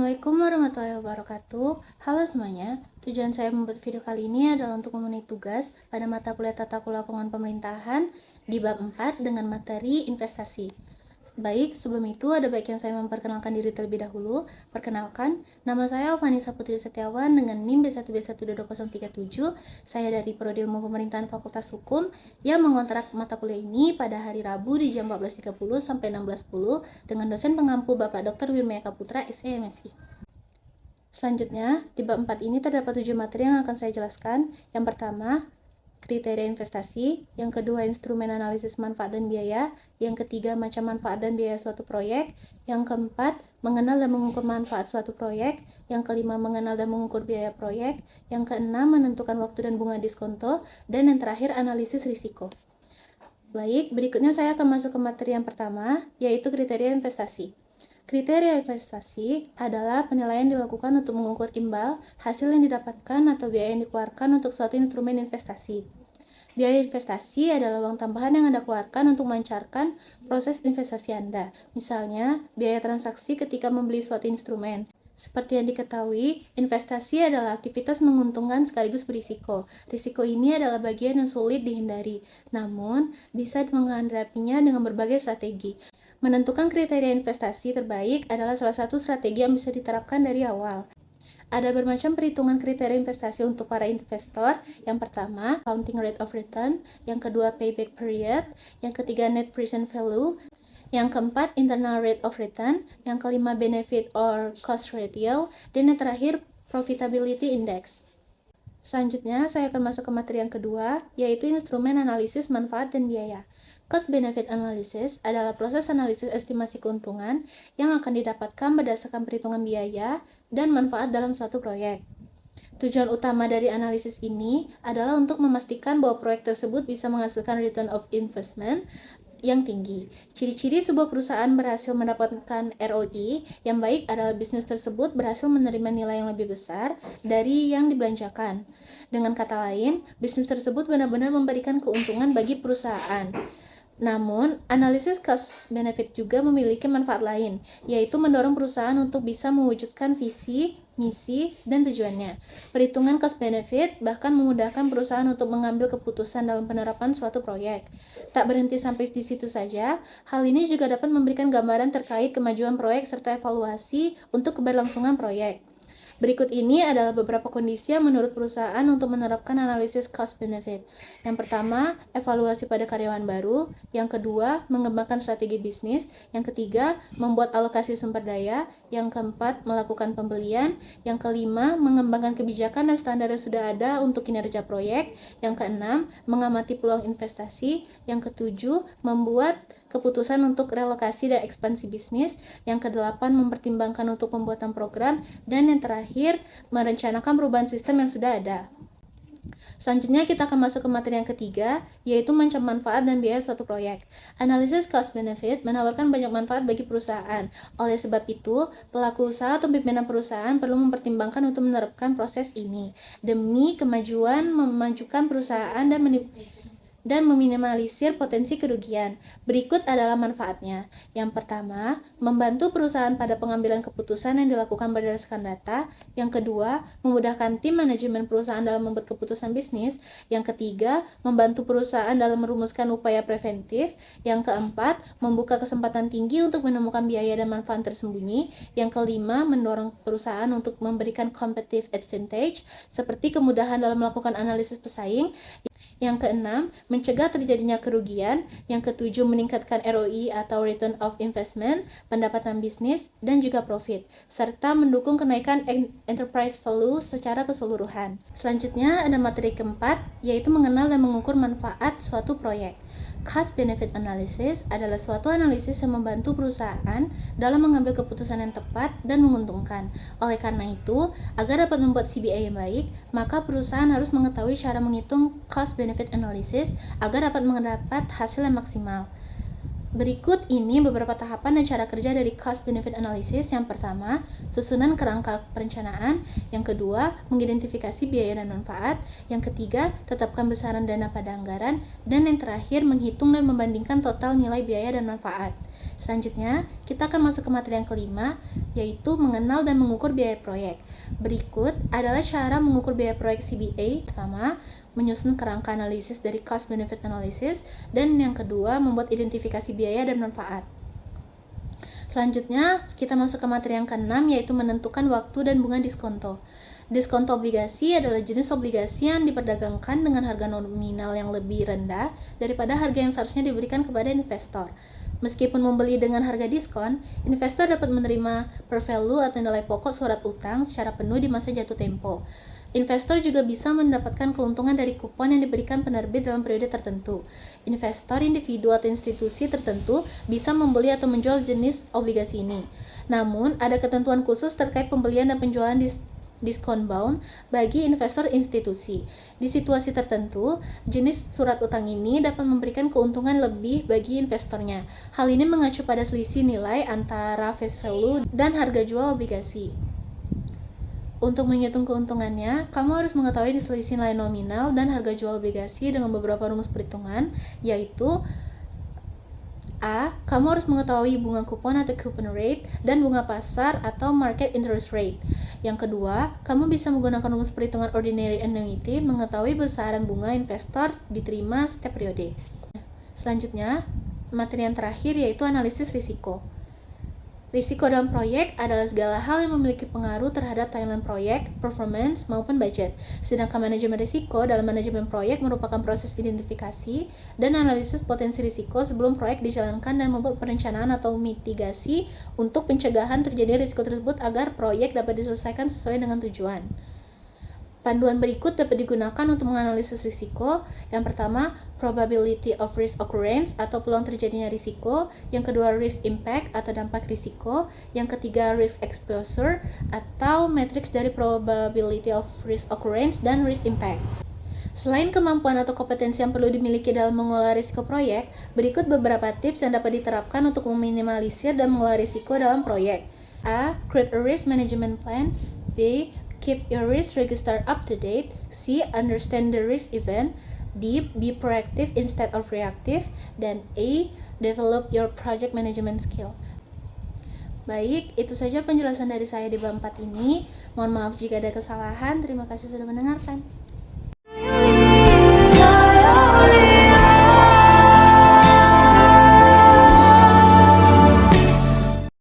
Assalamualaikum warahmatullahi wabarakatuh. Halo semuanya, tujuan saya membuat video kali ini adalah untuk memenuhi tugas pada mata kuliah Tata Kelola Keuangan Pemerintahan di bab 4 dengan materi investasi. Baik, sebelum itu ada baiknya saya memperkenalkan diri terlebih dahulu. Perkenalkan, nama saya Vanessa Putri Setiawan dengan NIM B1B12037. Saya dari Prodi Ilmu Pemerintahan Fakultas Hukum yang mengontrak mata kuliah ini pada hari Rabu di jam 14.30 sampai 16.10 dengan dosen pengampu Bapak Dr. Wirmaya Kaputra, SE MSI. Selanjutnya, di bab 4 ini terdapat 7 materi yang akan saya jelaskan. Yang pertama, kriteria investasi, yang kedua instrumen analisis manfaat dan biaya, yang ketiga macam manfaat dan biaya suatu proyek, yang keempat mengenal dan mengukur manfaat suatu proyek, yang kelima mengenal dan mengukur biaya proyek, yang keenam menentukan waktu dan bunga diskonto, dan yang terakhir analisis risiko. Baik, berikutnya saya akan masuk ke materi yang pertama, yaitu kriteria investasi. Kriteria investasi adalah penilaian dilakukan untuk mengukur imbal, hasil yang didapatkan atau biaya yang dikeluarkan untuk suatu instrumen investasi. Biaya investasi adalah uang tambahan yang Anda keluarkan untuk melancarkan proses investasi Anda. Misalnya, biaya transaksi ketika membeli suatu instrumen. Seperti yang diketahui, investasi adalah aktivitas menguntungkan sekaligus berisiko. Risiko ini adalah bagian yang sulit dihindari, namun bisa menghadapinya dengan berbagai strategi. Menentukan kriteria investasi terbaik adalah salah satu strategi yang bisa diterapkan dari awal. Ada bermacam perhitungan kriteria investasi untuk para investor. Yang pertama, counting rate of return, yang kedua, payback period, yang ketiga, net present value, yang keempat, internal rate of return, yang kelima, benefit or cost ratio, dan yang terakhir, profitability index. Selanjutnya, saya akan masuk ke materi yang kedua, yaitu instrumen analisis manfaat dan biaya. Cost benefit analysis adalah proses analisis estimasi keuntungan yang akan didapatkan berdasarkan perhitungan biaya dan manfaat dalam suatu proyek. Tujuan utama dari analisis ini adalah untuk memastikan bahwa proyek tersebut bisa menghasilkan return of investment yang tinggi. Ciri-ciri sebuah perusahaan berhasil mendapatkan ROI yang baik adalah bisnis tersebut berhasil menerima nilai yang lebih besar dari yang dibelanjakan. Dengan kata lain, bisnis tersebut benar-benar memberikan keuntungan bagi perusahaan. Namun, analisis cost benefit juga memiliki manfaat lain, yaitu mendorong perusahaan untuk bisa mewujudkan visi, misi, dan tujuannya. Perhitungan cost benefit bahkan memudahkan perusahaan untuk mengambil keputusan dalam penerapan suatu proyek. Tak berhenti sampai di situ saja, hal ini juga dapat memberikan gambaran terkait kemajuan proyek serta evaluasi untuk keberlangsungan proyek. Berikut ini adalah beberapa kondisi yang menurut perusahaan untuk menerapkan analisis cost benefit. Yang pertama, evaluasi pada karyawan baru. Yang kedua, mengembangkan strategi bisnis. Yang ketiga, membuat alokasi sumber daya. Yang keempat, melakukan pembelian. Yang kelima, mengembangkan kebijakan dan standar yang sudah ada untuk kinerja proyek. Yang keenam, mengamati peluang investasi. Yang ketujuh, membuat keputusan untuk relokasi dan ekspansi bisnis. Yang kedelapan, mempertimbangkan untuk pembuatan program. Dan yang terakhir, merencanakan perubahan sistem yang sudah ada. Selanjutnya kita akan masuk ke materi yang ketiga, yaitu macam manfaat dan biaya suatu proyek. Analisis cost benefit menawarkan banyak manfaat bagi perusahaan. Oleh sebab itu, pelaku usaha atau pimpinan perusahaan perlu mempertimbangkan untuk menerapkan proses ini demi kemajuan memajukan perusahaan dan meminimalisir potensi kerugian. Berikut adalah manfaatnya. Yang pertama, membantu perusahaan pada pengambilan keputusan yang dilakukan berdasarkan data. Yang kedua, memudahkan tim manajemen perusahaan dalam membuat keputusan bisnis. Yang ketiga, membantu perusahaan dalam merumuskan upaya preventif. Yang keempat, membuka kesempatan tinggi untuk menemukan biaya dan manfaat tersembunyi. Yang kelima, mendorong perusahaan untuk memberikan competitive advantage, seperti kemudahan dalam melakukan analisis pesaing. Yang keenam, mencegah terjadinya kerugian. Yang ketujuh, meningkatkan ROI atau Return of Investment, pendapatan bisnis, dan juga profit, serta mendukung kenaikan enterprise value secara keseluruhan. Selanjutnya ada materi keempat, yaitu mengenal dan mengukur manfaat suatu proyek. Cost benefit analysis adalah suatu analisis yang membantu perusahaan dalam mengambil keputusan yang tepat dan menguntungkan. Oleh karena itu, agar dapat membuat CBA yang baik, maka perusahaan harus mengetahui cara menghitung cost benefit analysis agar dapat mendapat hasil yang maksimal. Berikut ini beberapa tahapan dan cara kerja dari cost benefit analysis. Yang pertama, susunan kerangka perencanaan. Yang kedua, mengidentifikasi biaya dan manfaat. Yang ketiga, tetapkan besaran dana pada anggaran. Dan yang terakhir, menghitung dan membandingkan total nilai biaya dan manfaat. Selanjutnya, kita akan masuk ke materi yang kelima, yaitu mengenal dan mengukur biaya proyek. Berikut adalah cara mengukur biaya proyek CBA. Pertama, menyusun kerangka analisis dari cost benefit analysis, dan yang kedua, membuat identifikasi biaya dan manfaat. Selanjutnya, kita masuk ke materi yang keenam, yaitu menentukan waktu dan bunga diskonto. Diskonto obligasi adalah jenis obligasi yang diperdagangkan dengan harga nominal yang lebih rendah daripada harga yang seharusnya diberikan kepada investor. Meskipun membeli dengan harga diskon, investor dapat menerima per value atau nilai pokok surat utang secara penuh di masa jatuh tempo. Investor juga bisa mendapatkan keuntungan dari kupon yang diberikan penerbit dalam periode tertentu. Investor individu atau institusi tertentu bisa membeli atau menjual jenis obligasi ini. Namun, ada ketentuan khusus terkait pembelian dan penjualan discount bound bagi investor institusi. Di situasi tertentu, jenis surat utang ini dapat memberikan keuntungan lebih bagi investornya. Hal ini mengacu pada selisih nilai antara face value dan harga jual obligasi. Untuk menghitung keuntungannya, kamu harus mengetahui selisih nilai nominal dan harga jual obligasi dengan beberapa rumus perhitungan, yaitu A. Kamu harus mengetahui bunga kupon atau coupon rate dan bunga pasar atau market interest rate. Yang kedua, kamu bisa menggunakan rumus perhitungan ordinary annuity mengetahui besaran bunga investor diterima setiap periode. Selanjutnya, materi yang terakhir yaitu analisis risiko. Risiko dalam proyek adalah segala hal yang memiliki pengaruh terhadap timeline proyek, performance, maupun budget. Sedangkan manajemen risiko dalam manajemen proyek merupakan proses identifikasi dan analisis potensi risiko sebelum proyek dijalankan dan membuat perencanaan atau mitigasi untuk pencegahan terjadinya risiko tersebut agar proyek dapat diselesaikan sesuai dengan tujuan. Panduan berikut dapat digunakan untuk menganalisis risiko. Yang pertama, probability of risk occurrence atau peluang terjadinya risiko. Yang kedua, risk impact atau dampak risiko. Yang ketiga, risk exposure atau matriks dari probability of risk occurrence dan risk impact. Selain kemampuan atau kompetensi yang perlu dimiliki dalam mengelola risiko proyek, berikut beberapa tips yang dapat diterapkan untuk meminimalisir dan mengelola risiko dalam proyek. A. Create a risk management plan. B. Keep your risk register up to date. C. Understand the risk event. D. Be proactive instead of reactive. Dan A. Develop your project management skill. Baik, itu saja penjelasan dari saya di bab 4 ini. Mohon maaf jika ada kesalahan. Terima kasih sudah mendengarkan.